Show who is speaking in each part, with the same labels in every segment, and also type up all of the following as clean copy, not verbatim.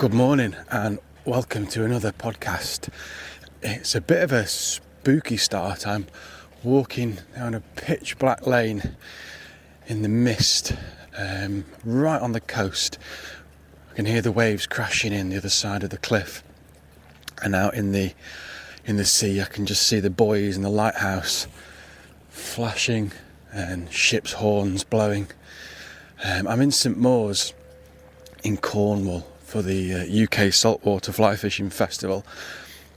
Speaker 1: Good morning and welcome to another podcast. It's a bit of a spooky start. I'm walking down a pitch black lane in the mist, right on the coast. I can hear the waves crashing in the other side of the cliff, and out in the sea I can just see the buoys and the lighthouse flashing and ships' horns blowing. I'm in St Mawes in Cornwall for the UK Saltwater Fly Fishing Festival,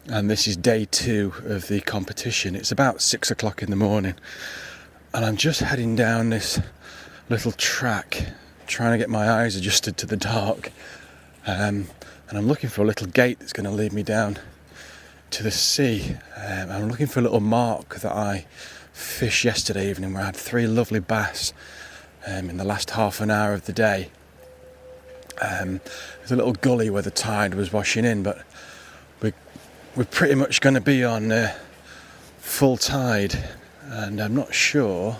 Speaker 1: and this is day 2 of the competition. It's about 6 o'clock in the morning and I'm just heading down this little track trying to get my eyes adjusted to the dark, and I'm looking for a little gate that's going to lead me down to the sea. I'm looking for a little mark that I fished yesterday evening where I had 3 lovely bass in the last half an hour of the day. There's a little gully where the tide was washing in, but we're pretty much going to be on full tide, and I'm not sure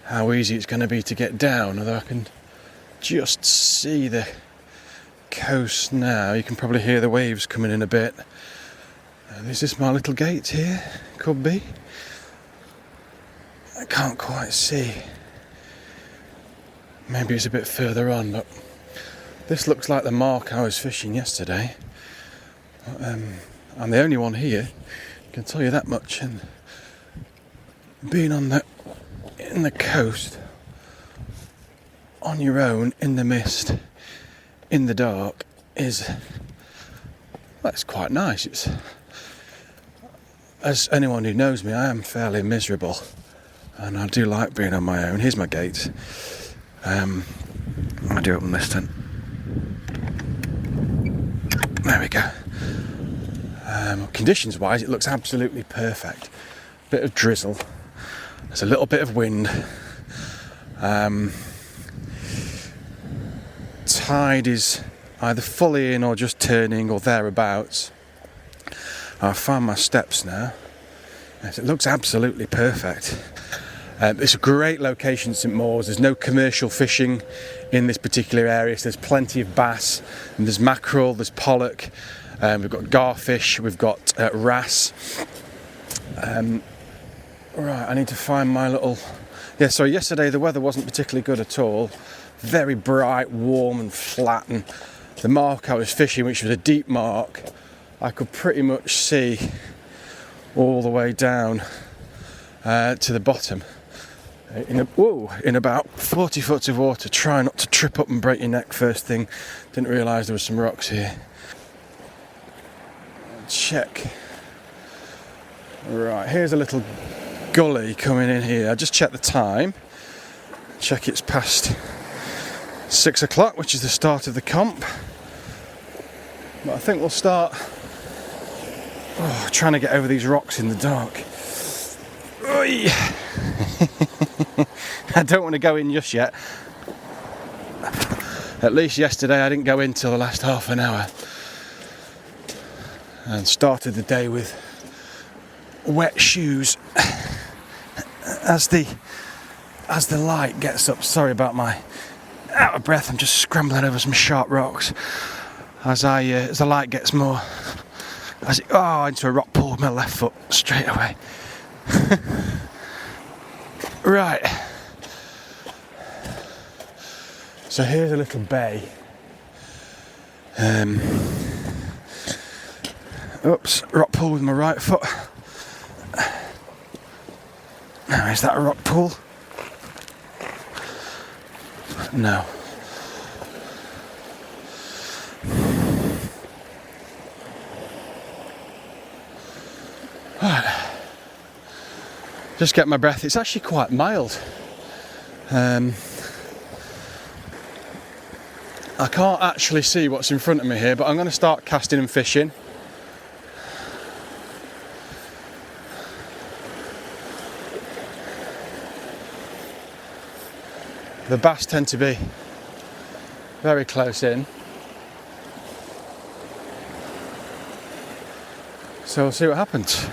Speaker 1: how easy it's going to be to get down, although I can just see the coast now. You can probably hear the waves coming in a bit. Is this my little gate here? Could be. I can't quite see. Maybe it's a bit further on, but this looks like the mark I was fishing yesterday. I'm the only one here, I can tell you that much, and being in the coast on your own in the mist in the dark that's quite nice. It's, as anyone who knows me, I am fairly miserable and I do like being on my own. Here's my gate. I do open this tent. There we go. Conditions wise, it looks absolutely perfect. Bit of drizzle, there's a little bit of wind. Tide is either fully in or just turning or thereabouts. I've found my steps now. Yes, it looks absolutely perfect. It's a great location, St Mawes. There's no commercial fishing in this particular area, so there's plenty of bass, and there's mackerel, there's pollock, we've got garfish, we've got wrasse. Right, I need to find my little... So yesterday the weather wasn't particularly good at all. Very bright, warm and flat, and the mark I was fishing, which was a deep mark, I could pretty much see all the way down to the bottom. In about 40 foot of water. Try not to trip up and break your neck first thing. Didn't realise there was some rocks here. Check. Right, here's a little gully coming in here. I just checked the time. Check it's past 6 o'clock, which is the start of the comp. But I think we'll start trying to get over these rocks in the dark. Oi. I don't want to go in just yet. At least yesterday I didn't go in till the last half an hour, and started the day with wet shoes. As the light gets up, sorry about my out of breath, I'm just scrambling over some sharp rocks. As the light gets more, into a rock pool with my left foot straight away. Right, so here's a little bay. Rock pool with my right foot. Now, is that a rock pool? No. Right. Just get my breath. It's actually quite mild. I can't actually see what's in front of me here, but I'm going to start casting and fishing. The bass tend to be very close in, so we'll see what happens.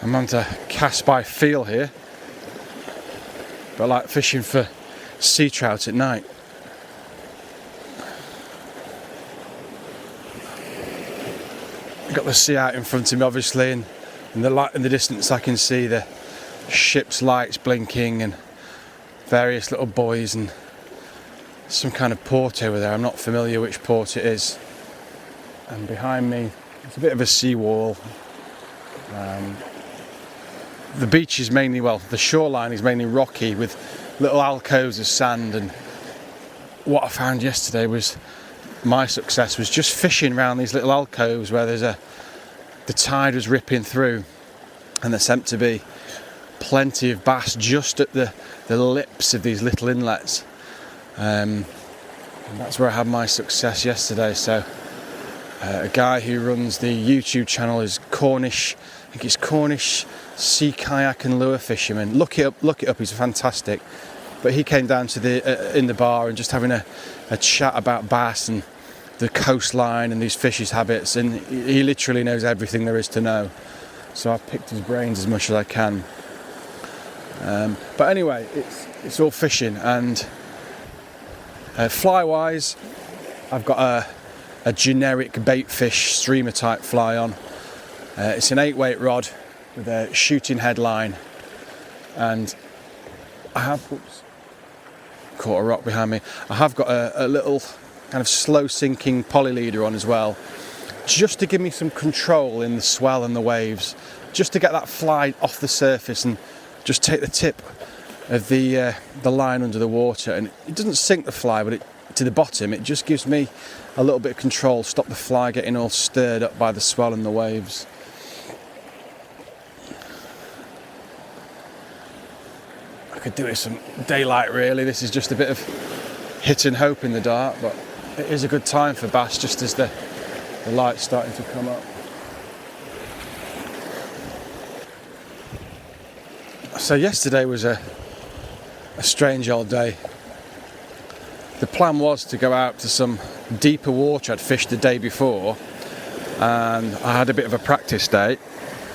Speaker 1: I'm on to cast by feel here, but like fishing for sea trout at night. I've got the sea out in front of me obviously, and in the distance I can see the ship's lights blinking and various little buoys and some kind of port over there. I'm not familiar which port it is. And behind me it's a bit of a seawall. The beach is mainly, the shoreline is mainly rocky with little alcoves of sand, and what I found yesterday was my success was just fishing around these little alcoves where the tide was ripping through, and there seemed to be plenty of bass just at the lips of these little inlets, and that's where I had my success yesterday. So a guy who runs the YouTube channel is Cornish, I think it's Cornish Sea Kayak and Lure Fisherman. Look it up, he's fantastic. But he came down to in the bar and just having a chat about bass and the coastline and these fish's habits, and he literally knows everything there is to know. So I've picked his brains as much as I can. But anyway, it's all fishing, and fly wise, I've got a generic bait fish streamer type fly on. It's an 8-weight rod with a shooting headline, and I have caught a rock behind me. I have got a little kind of slow sinking poly leader on as well, just to give me some control in the swell and the waves, just to get that fly off the surface and just take the tip of the line under the water. And it doesn't sink the fly, but to the bottom, it just gives me a little bit of control, stop the fly getting all stirred up by the swell and the waves. I could do with some daylight really. This is just a bit of hit and hope in the dark, but it is a good time for bass just as the light's starting to come up. So yesterday was a strange old day. The plan was to go out to some deeper water I'd fished the day before, and I had a bit of a practice day,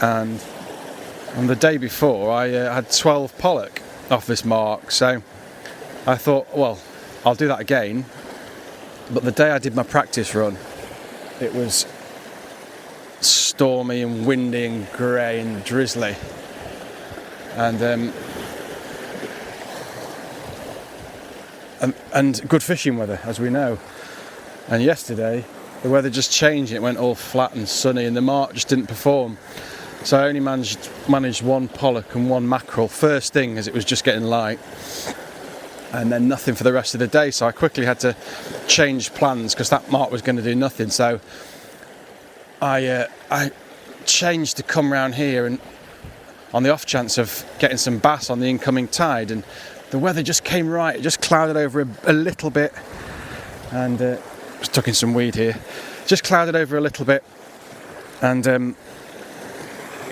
Speaker 1: and on the day before I had 12 pollock off this mark, so I thought, well, I'll do that again. But the day I did my practice run, it was stormy and windy and grey and drizzly, and good fishing weather, as we know. And yesterday the weather just changed, it went all flat and sunny, and the mark just didn't perform. So I only managed one pollock and one mackerel first thing, as it was just getting light, and then nothing for the rest of the day. So I quickly had to change plans because that mark was going to do nothing. So I changed to come round here, and on the off chance of getting some bass on the incoming tide, and the weather just came right. It just clouded over a little bit, and just tucking some weed here, just clouded over a little bit, and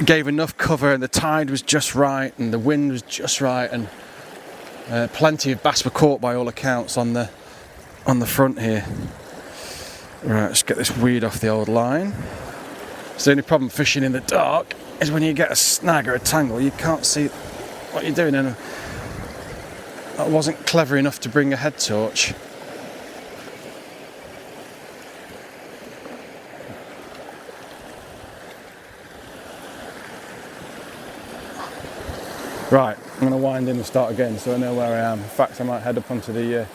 Speaker 1: gave enough cover, and the tide was just right and the wind was just right, and plenty of bass were caught by all accounts on the front here. Right, let's get this weed off the old line. So the only problem fishing in the dark is when you get a snag or a tangle, you can't see what you're doing, and I wasn't clever enough to bring a head torch. Right, I'm going to wind in and start again so I know where I am. In fact, I might head up onto the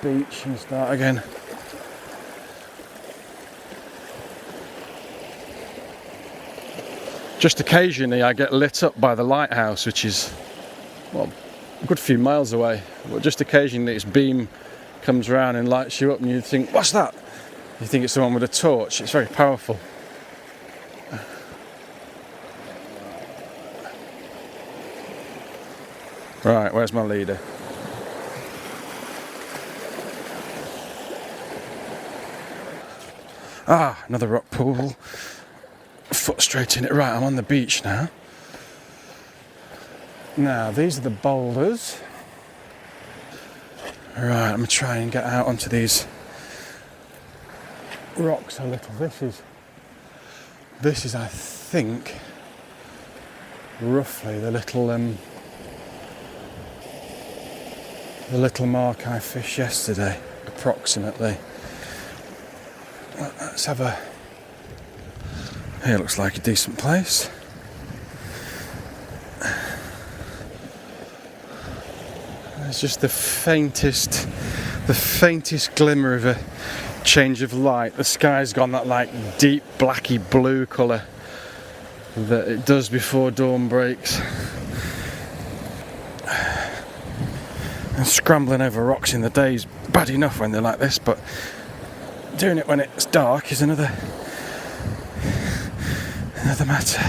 Speaker 1: beach and start again. Just occasionally I get lit up by the lighthouse, which is, well, a good few miles away. But just occasionally its beam comes around and lights you up, and you think, what's that? You think it's someone with a torch. It's very powerful. Right, where's my leader? Ah, another rock pool. Foot straight in it. Right, I'm on the beach now. Now, these are the boulders. Right, I'm going to try and get out onto these rocks a little. This is, I think, roughly the little mark I fished yesterday, approximately. Let's have a... Here looks like a decent place. There's just the faintest glimmer of a change of light. The sky's gone that like deep blacky blue colour that it does before dawn breaks. And scrambling over rocks in the day is bad enough when they're like this, but doing it when it's dark is another matter.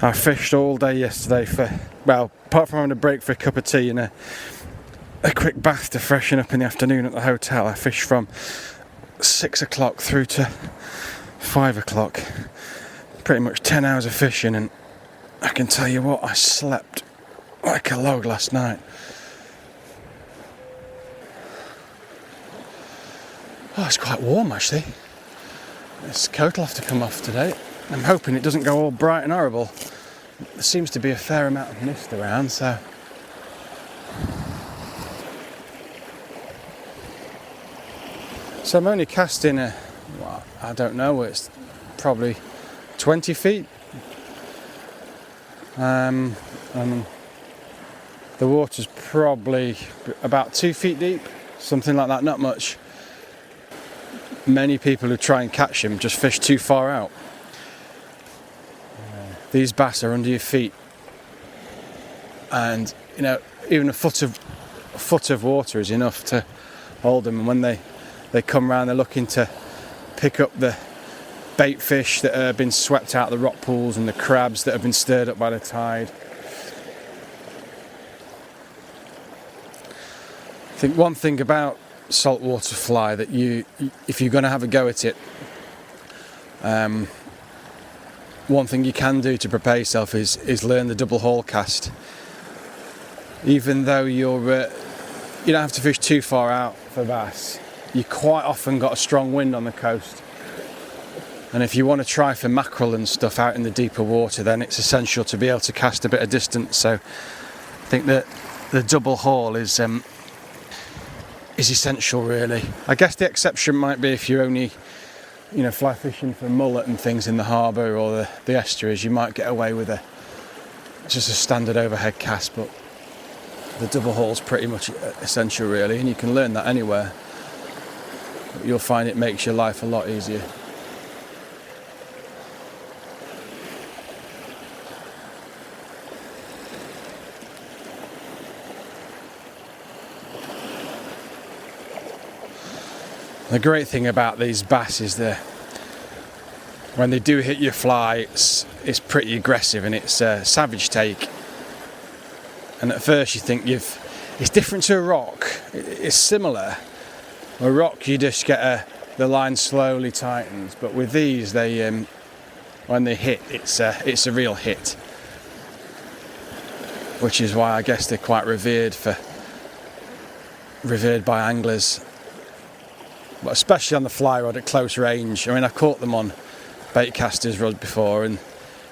Speaker 1: I fished all day yesterday apart from having a break for a cup of tea and a quick bath to freshen up in the afternoon at the hotel. I fished from 6 o'clock through to 5 o'clock. Pretty much 10 hours of fishing, and I can tell you what, I slept like a log last night. Oh, it's quite warm actually. This coat will have to come off today. I'm hoping it doesn't go all bright and horrible. There seems to be a fair amount of mist around, so... So I'm only casting I don't know, it's probably 20 feet. And the water's probably about 2 feet deep, something like that, not much. Many people who try and catch them just fish too far out. These bass are under your feet, and you know, even a foot of water is enough to hold them. And when they come round, they're looking to pick up the bait fish that have been swept out of the rock pools and the crabs that have been stirred up by the tide. I think one thing about saltwater fly that if you're going to have a go at it, one thing you can do to prepare yourself is learn the double haul cast. Even though you don't have to fish too far out for bass, you quite often got a strong wind on the coast, and if you want to try for mackerel and stuff out in the deeper water, then it's essential to be able to cast a bit of distance. So I think that the double haul is essential, really. I guess the exception might be if you're only fly fishing for mullet and things in the harbour or the estuaries. You might get away with just a standard overhead cast, but the double haul's pretty much essential, really, and you can learn that anywhere. You'll find it makes your life a lot easier. The great thing about these bass is that when they do hit your fly, it's pretty aggressive and it's a savage take. And at first you think it's different to a rock. It's similar. A rock, you just get the line slowly tightens, but with these, when they hit, it's a real hit. Which is why I guess they're quite revered by anglers. But especially on the fly rod at close range. I mean, I've caught them on bait casters rods before, and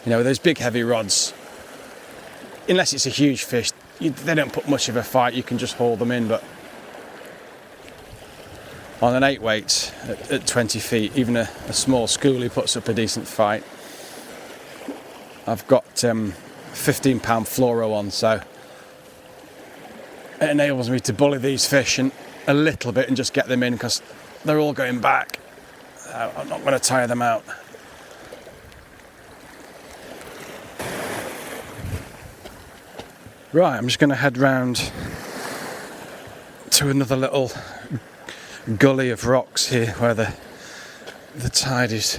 Speaker 1: those big heavy rods, unless it's a huge fish, they don't put much of a fight. You can just haul them in. But on an 8 weight at 20 feet, even a small schoolie puts up a decent fight. I've got 15-pound fluoro on, so it enables me to bully these fish a little bit and just get them in, because they're all going back. I'm not going to tire them out. Right, I'm just going to head round to another little gully of rocks here where the tide is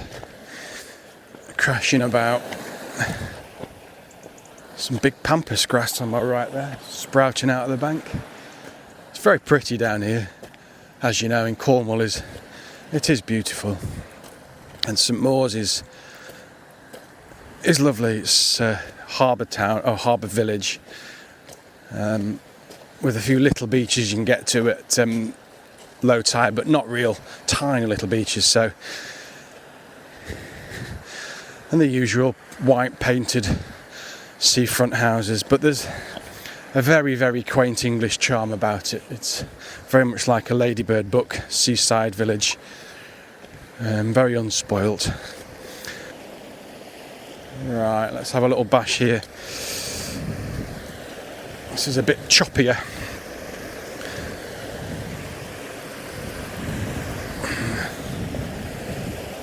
Speaker 1: crashing about. Some big pampas grass on my right there, sprouting out of the bank. It's very pretty down here. As you know, in Cornwall it is beautiful, and St Mawes is lovely. It's a harbour town or harbour village, with a few little beaches you can get to at low tide, but not real tiny little beaches. So and the usual white painted seafront houses, but there's a very, very quaint English charm about it. It's very much like a Ladybird book seaside village, very unspoilt. Right, let's have a little bash here. This is a bit choppier.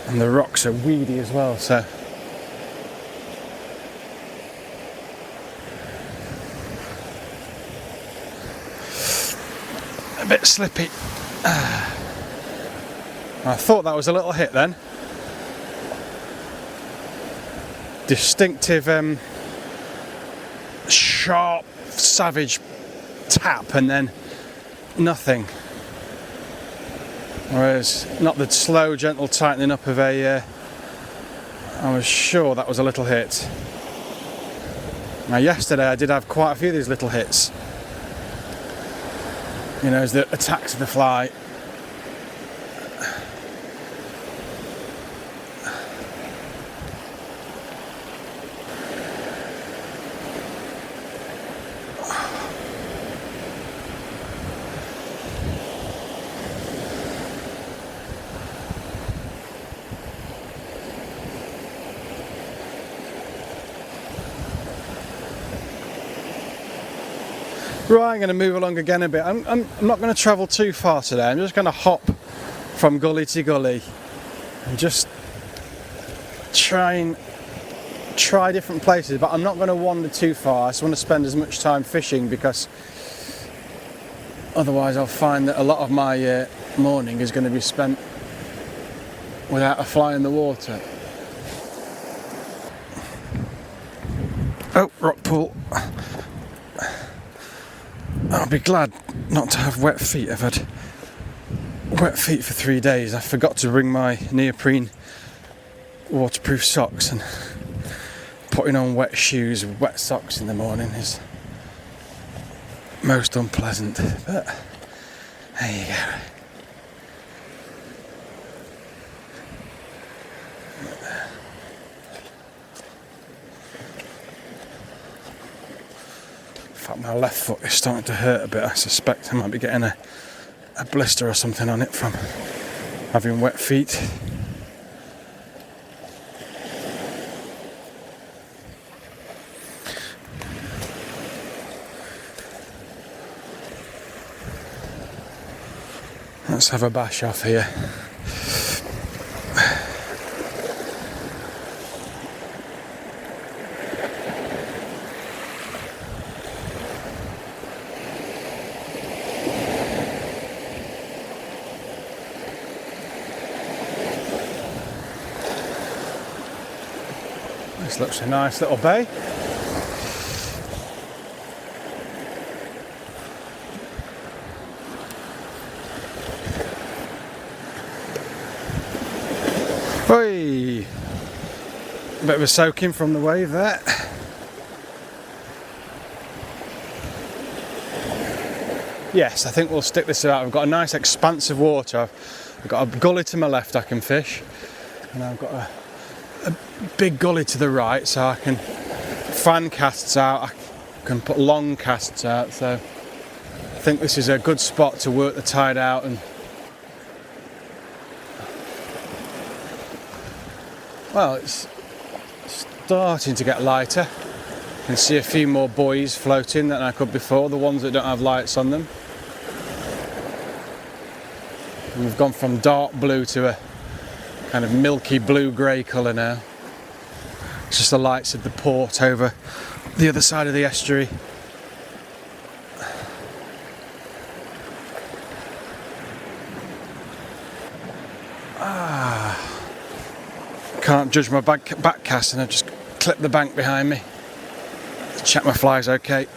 Speaker 1: And the rocks are weedy as well, so a bit slippy. I thought that was a little hit then. Distinctive, sharp, savage tap and then nothing. Whereas, not the slow, gentle tightening up of I was sure that was a little hit. Now, yesterday I did have quite a few of these little hits. You know, as the attacks of the fly. Right, I'm going to move along again a bit. I'm not going to travel too far today. I'm just going to hop from gully to gully and just try different places. But I'm not going to wander too far. I just want to spend as much time fishing because otherwise I'll find that a lot of my morning is going to be spent without a fly in the water. Oh, rock pool. I'll be glad not to have wet feet. I've had wet feet for 3 days. I forgot to bring my neoprene waterproof socks, and putting on wet shoes with wet socks in the morning is most unpleasant. But there you go. In fact, my left foot is starting to hurt a bit. I suspect I might be getting a blister or something on it from having wet feet. Let's have a bash off here. This looks a nice little bay. Oi! Bit of a soaking from the wave there. Yes, I think we'll stick this out. I've got a nice expanse of water. I've got a gully to my left I can fish, and I've got a big gully to the right, so I can fan casts out, I can put long casts out, so I think this is a good spot to work the tide out. And well, it's starting to get lighter. I can see a few more buoys floating than I could before, the ones that don't have lights on them. And we've gone from dark blue to a kind of milky blue-grey colour now. It's just the lights of the port over the other side of the estuary. Can't judge my back cast, and I've just clipped the bank behind me. Check my fly's okay.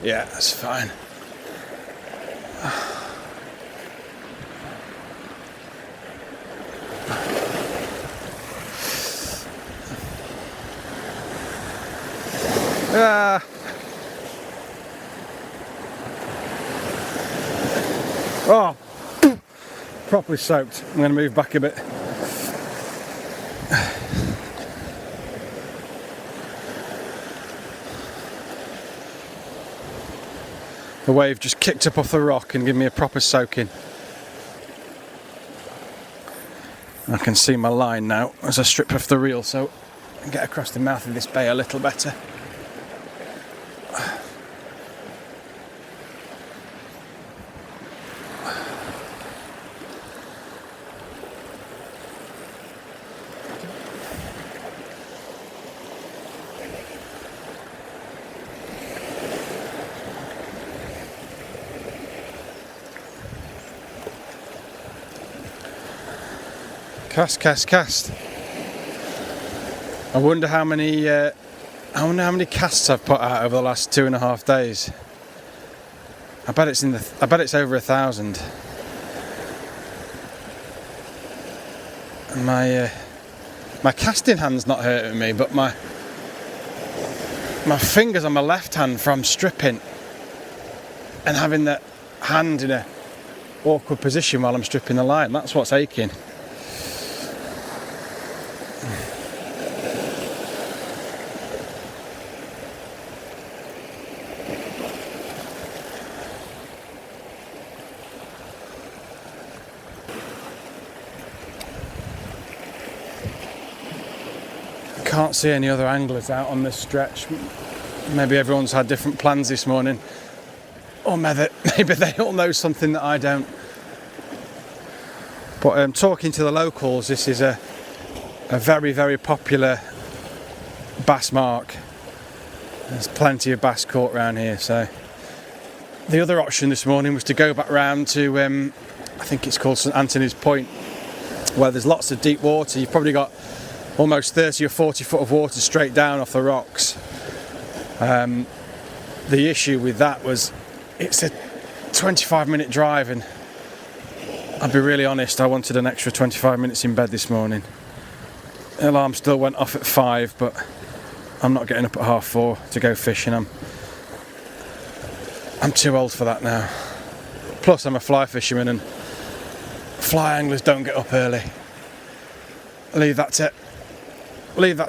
Speaker 1: Yeah, that's fine. Oh, properly soaked. I'm going to move back a bit. The wave just kicked up off the rock and given me a proper soaking. I can see my line now as I strip off the reel, so I can get across the mouth of this bay a little better. Cast. I wonder how many casts I've put out over the last 2.5 days. I bet it's over 1,000. And my casting hand's not hurting me, but my fingers on my left hand from stripping and having the hand in a awkward position while I'm stripping the line. That's what's aching. Can't see any other anglers out on this stretch. Maybe everyone's had different plans this morning, or maybe they all know something that I don't. But talking to the locals, this is a very, very popular bass mark. There's plenty of bass caught around here. So the other option this morning was to go back round to I think it's called St Anthony's Point, where there's lots of deep water. You've probably got almost 30 or 40 foot of water straight down off the rocks. The issue with that was it's a 25-minute drive, and I'll be really honest, I wanted an extra 25 minutes in bed this morning. The alarm still went off at 5, but I'm not getting up at 4:30 to go fishing. I'm too old for that now. Plus I'm a fly fisherman, and fly anglers don't get up early. Leave that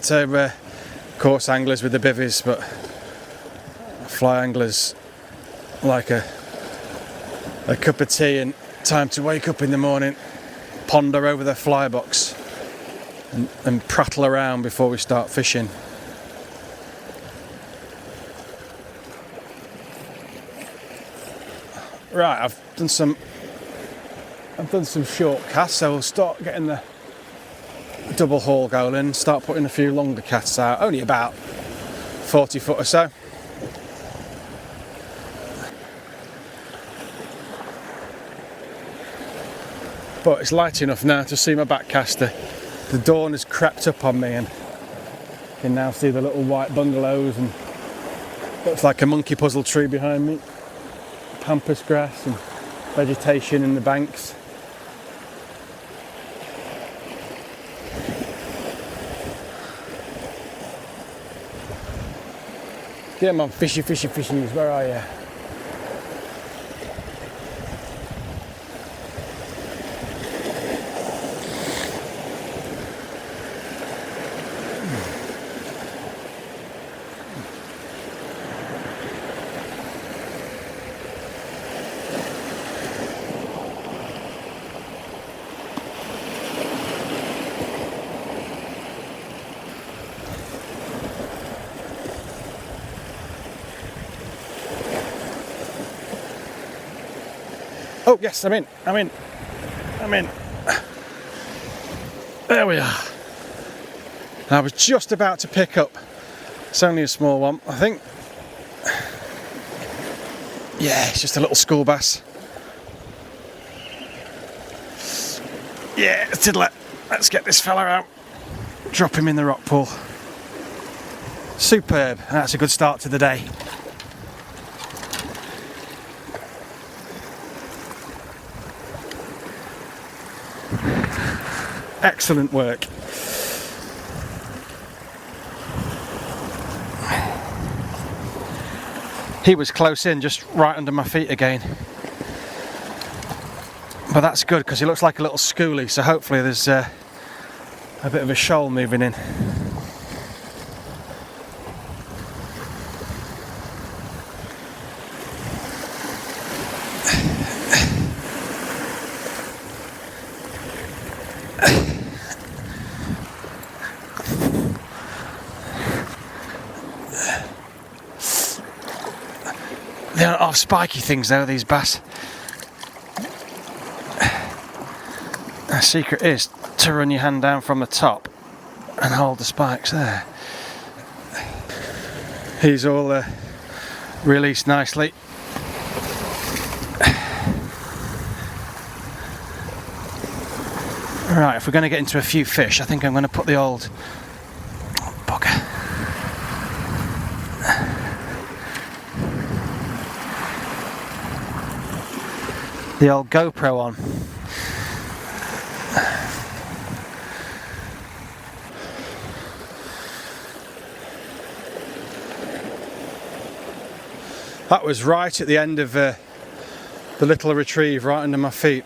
Speaker 1: to course anglers with the bivvies, but fly anglers like a cup of tea and time to wake up in the morning, ponder over their fly box and prattle around before we start fishing. Right, I've done some short casts, so we'll start getting the double haul going, start putting a few longer casts out, only about 40 foot or so. But it's light enough now to see my back caster. The dawn has crept up on me, and I can now see the little white bungalows, and looks like a monkey puzzle tree behind me. Pampas grass and vegetation in the banks. Come on, fishies, where are you? Oh yes, I'm in. There we are. I was just about to pick up. It's only a small one, I think. Yeah, it's just a little school bass. Yeah, let's get this fella out. Drop him in the rock pool. Superb. That's a good start to the day. Excellent work. He was close in, just right under my feet again. But that's good because it looks like a little schoolie, so hopefully there's a bit of a shoal moving in. They aren't off spiky things though, these bass. The secret is to run your hand down from the top and hold the spikes there. He's all released nicely. Right, if we're going to get into a few fish, I think I'm going to put the old bugger. The old GoPro on. That was right at the end of the little retrieve, right under my feet.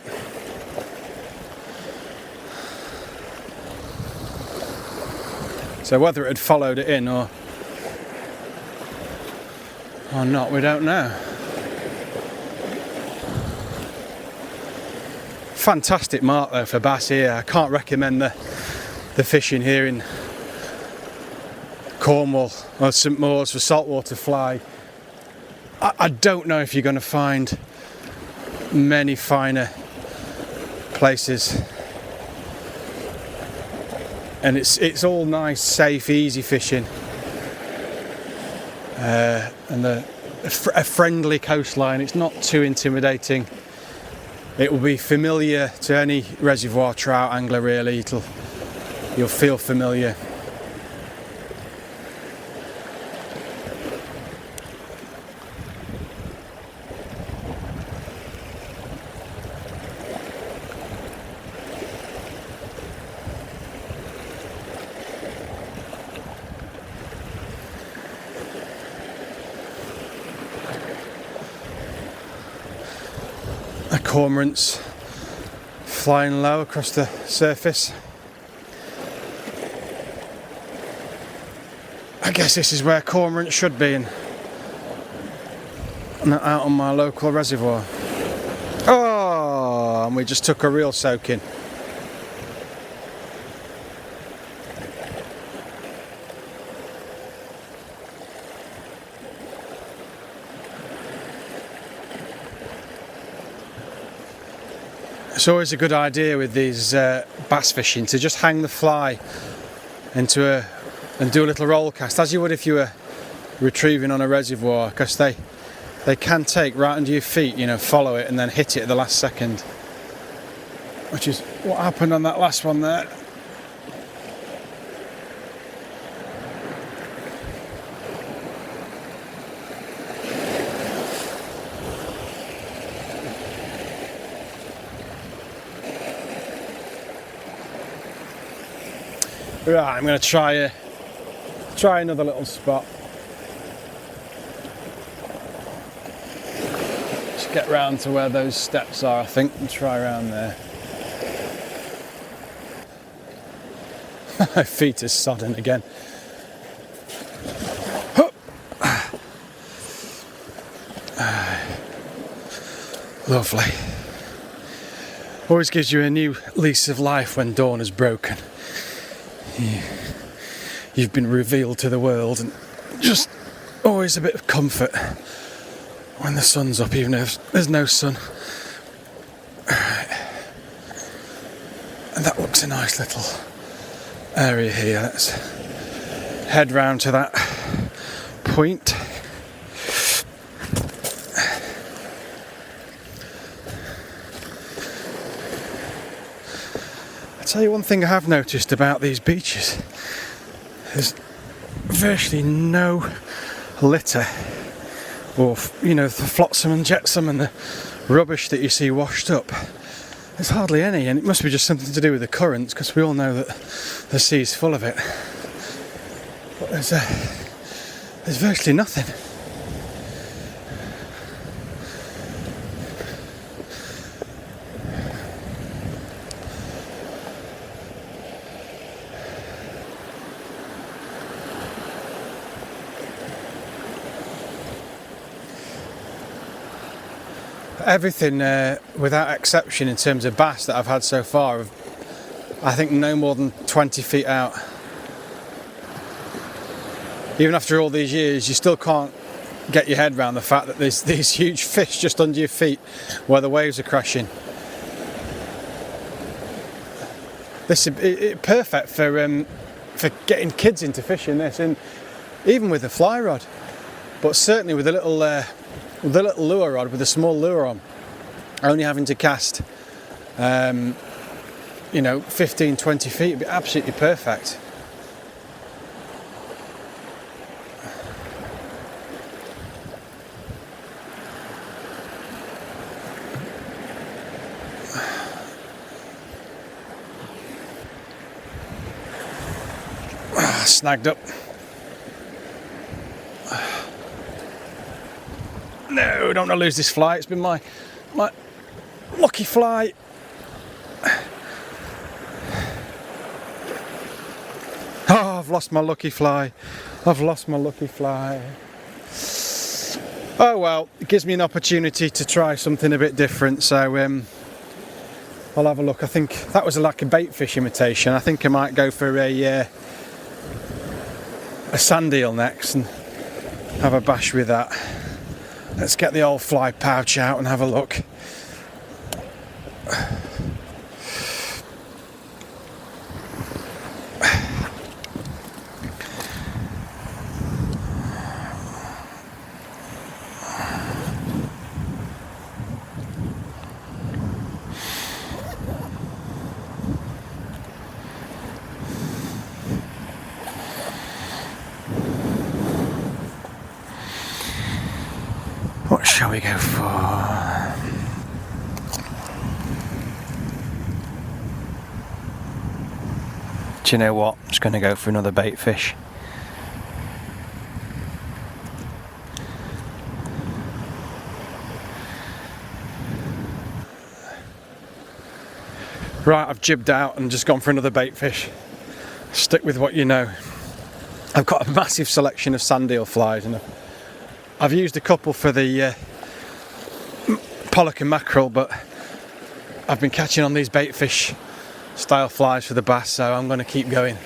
Speaker 1: So whether it had followed it in or not, we don't know. Fantastic mark though for bass here. I can't recommend the fishing here in Cornwall or St Mawes for saltwater fly. I don't know if you're going to find many finer places, and it's all nice, safe, easy fishing, and a friendly coastline. It's not too intimidating. It will be familiar to any reservoir trout angler really. You'll feel familiar. The cormorants flying low across the surface. I guess this is where cormorants should be, and not out on my local reservoir. Oh, and we just took a real soaking. It's always a good idea with these bass fishing to just hang the fly and do a little roll cast, as you would if you were retrieving on a reservoir, because they can take right under your feet, you know, follow it and then hit it at the last second, which is what happened on that last one there. Right, I'm going to try another little spot. Just get round to where those steps are, I think, and try around there. My feet are sodden again. Lovely. Always gives you a new lease of life when dawn is broken. You've been revealed to the world, and just always a bit of comfort when the sun's up, even if there's no sun. And that looks a nice little area here. Let's head round to that point. I'll tell you one thing I have noticed about these beaches. There's virtually no litter, or, you know, the flotsam and jetsam and the rubbish that you see washed up. There's hardly any, and it must be just something to do with the currents, because we all know that the sea's full of it. But there's virtually nothing. Everything, without exception, in terms of bass that I've had so far, I think no more than 20 feet out. Even after all these years, you still can't get your head around the fact that there's these huge fish just under your feet where the waves are crashing. This is perfect for getting kids into fishing this, and even with a fly rod, but certainly with a little lure rod, with a small lure on, only having to cast 15, 20 feet, it'd be absolutely perfect. Snagged up. No, don't want to lose this fly. It's been my lucky fly. Oh, I've lost my lucky fly. I've lost my lucky fly. Oh well, it gives me an opportunity to try something a bit different, so I'll have a look. I think that was like a bait fish imitation. I think I might go for a sand eel next and have a bash with that. Let's get the old fly pouch out and have a look. What shall we go for? Do you know what? I'm just going to go for another bait fish. Right, I've jibbed out and just gone for another bait fish. Stick with what you know. I've got a massive selection of sand eel flies, and I've used a couple for the pollock and mackerel, but I've been catching on these bait fish style flies for the bass, so I'm going to keep going.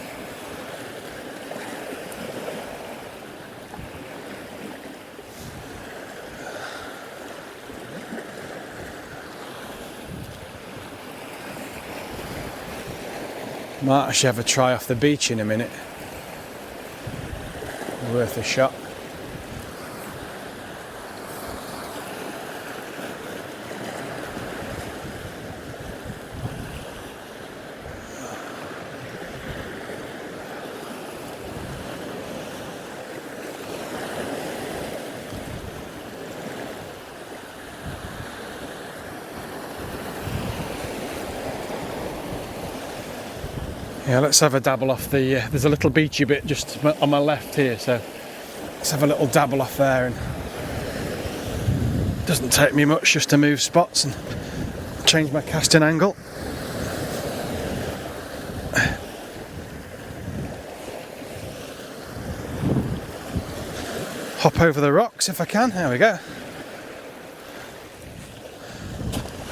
Speaker 1: Might actually have a try off the beach in a minute. Worth a shot. Yeah, let's have a dabble off the, there's a little beachy bit just on my left here, so let's have a little dabble off there. And it doesn't take me much just to move spots and change my casting angle. Hop over the rocks if I can, there we go.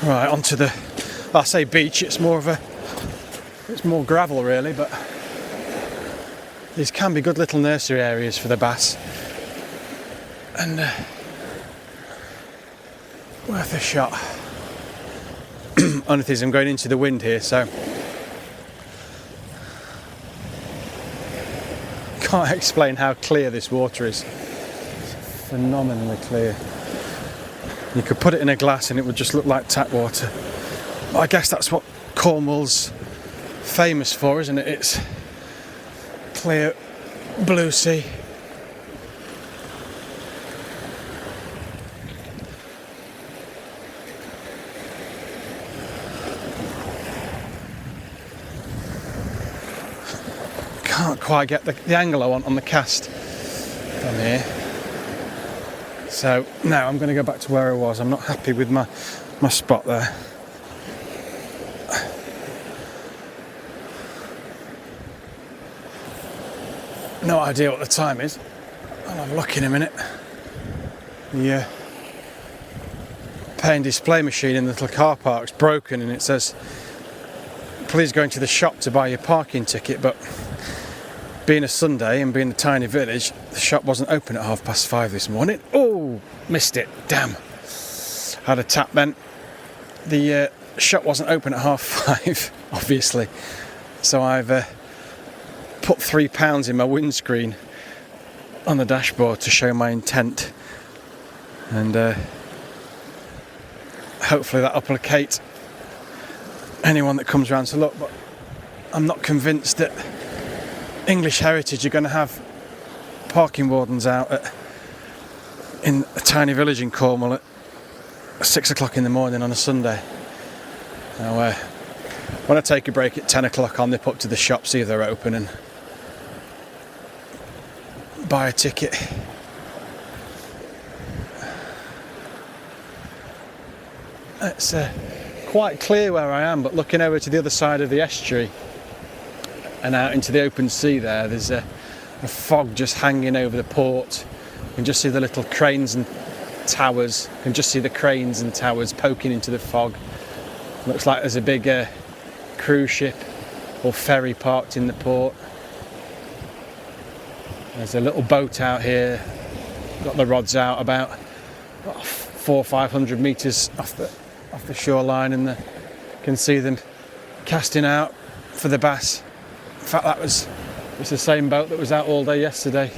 Speaker 1: Right, onto the, I say beach, it's more gravel really, but these can be good little nursery areas for the bass, and worth a shot. Only thing is I'm going into the wind here, so can't explain how clear this water is. It's phenomenally clear. You could put it in a glass and it would just look like tap water. But I guess that's what Cornwall's famous for, isn't it? It's clear blue sea. Can't quite get the angle I want on the cast from here. So now I'm going to go back to where I was. I'm not happy with my spot there. No idea what the time is. I'll have a look in a minute. The paying display machine in the little car park's broken, and it says, please go into the shop to buy your parking ticket, but being a Sunday and being a tiny village, the shop wasn't open at 5:30 this morning. Oh, missed it, damn. Had a tap then. The shop wasn't open at 5:30, obviously, so I've put £3 in my windscreen on the dashboard to show my intent, and hopefully that'll placate anyone that comes around to look. But I'm not convinced that English Heritage are going to have parking wardens out in a tiny village in Cornwall at 6 o'clock in the morning on a Sunday. Now, when I take a break at 10 o'clock, I'll nip up to the shop, see if they're open, and buy a ticket. It's quite clear where I am, but looking over to the other side of the estuary and out into the open sea there's a fog just hanging over the port. You can just see the little cranes and towers. You can just see the cranes and towers poking into the fog. Looks like there's a big cruise ship or ferry parked in the port. There's a little boat out here, got the rods out about 400 or 500 metres off the shoreline, and you can see them casting out for the bass. In fact, it's the same boat that was out all day yesterday.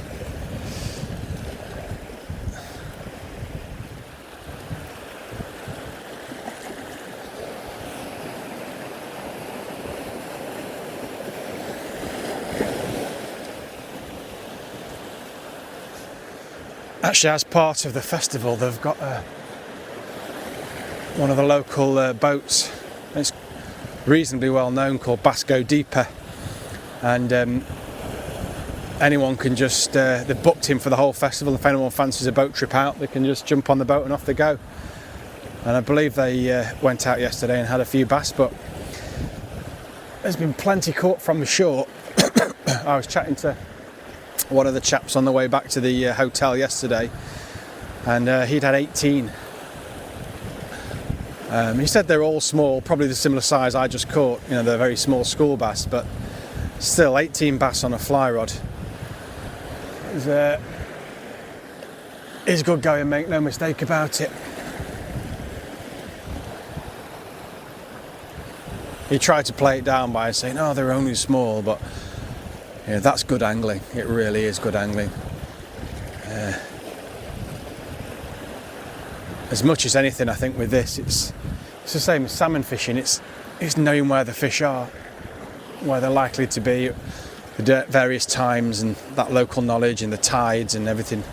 Speaker 1: Actually, as part of the festival, they've got one of the local boats. It's reasonably well known, called Bass Go Deeper, and anyone can just they've booked him for the whole festival. If anyone fancies a boat trip out, they can just jump on the boat and off they go. And I believe they went out yesterday and had a few bass, but there's been plenty caught from the shore. I was chatting to one of the chaps on the way back to the hotel yesterday, and he'd had 18. He said they're all small, probably the similar size I just caught. You know, they're very small school bass, but still 18 bass on a fly rod is good going, make no mistake about it. He tried to play it down by saying, oh, they're only small, but yeah, that's good angling. It really is good angling. As much as anything, I think with this, it's the same as salmon fishing. It's knowing where the fish are, where they're likely to be at various times, and that local knowledge and the tides and everything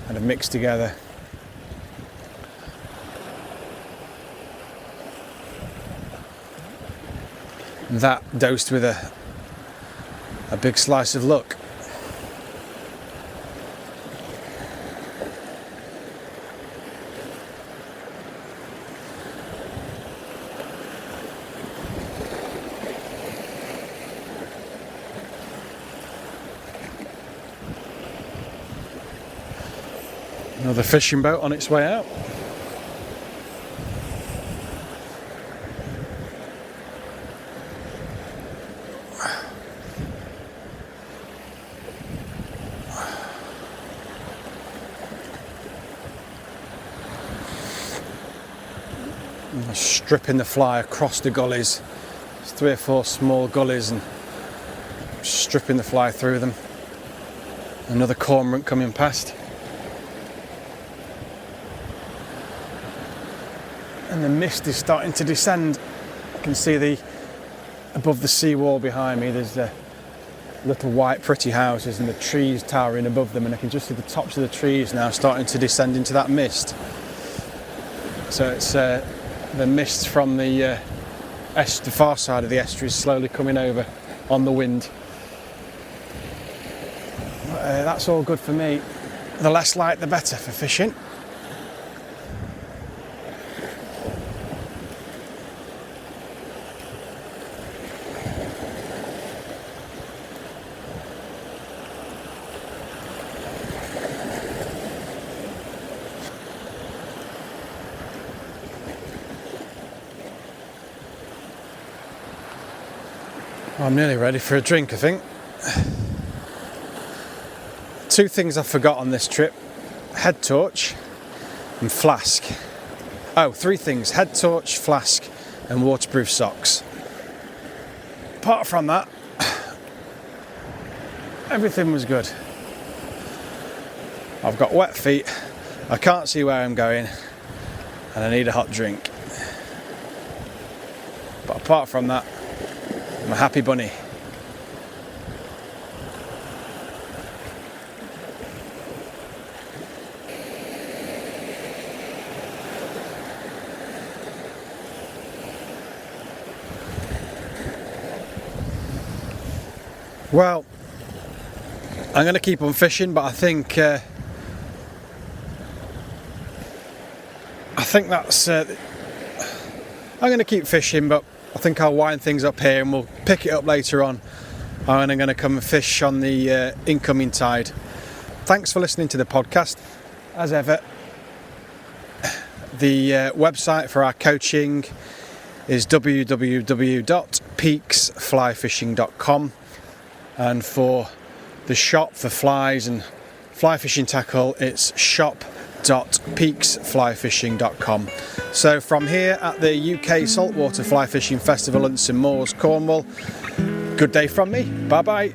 Speaker 1: kind of mixed together. And that dosed with a big slice of luck. Another fishing boat on its way out. Stripping the fly across the gullies. There's 3 or 4 small gullies, and stripping the fly through them. Another cormorant coming past. And the mist is starting to descend. I can see above the seawall behind me, there's little white pretty houses and the trees towering above them, and I can just see the tops of the trees now starting to descend into that mist. So it's the mist from the far side of the estuary is slowly coming over on the wind. That's all good for me. The less light, the better for fishing. I'm nearly ready for a drink, I think. 2 things I forgot on this trip: head torch and flask. 3 things: head torch, flask and waterproof socks. Apart from that, everything was good. I've got wet feet, I can't see where I'm going, and I need a hot drink. But apart from that, I'm a happy bunny. Well, I'm going to keep on fishing, but I think that's. I'm going to keep fishing, but I think I'll wind things up here, and we'll pick it up later on. And I'm going to come and fish on the incoming tide. Thanks for listening to the podcast. As ever, the website for our coaching is www.peaksflyfishing.com. And for the shop for flies and fly fishing tackle, it's shop.peaksflyfishing.com. So from here at the UK Saltwater Fly Fishing Festival in Mawes, Cornwall, good day from me. Bye bye.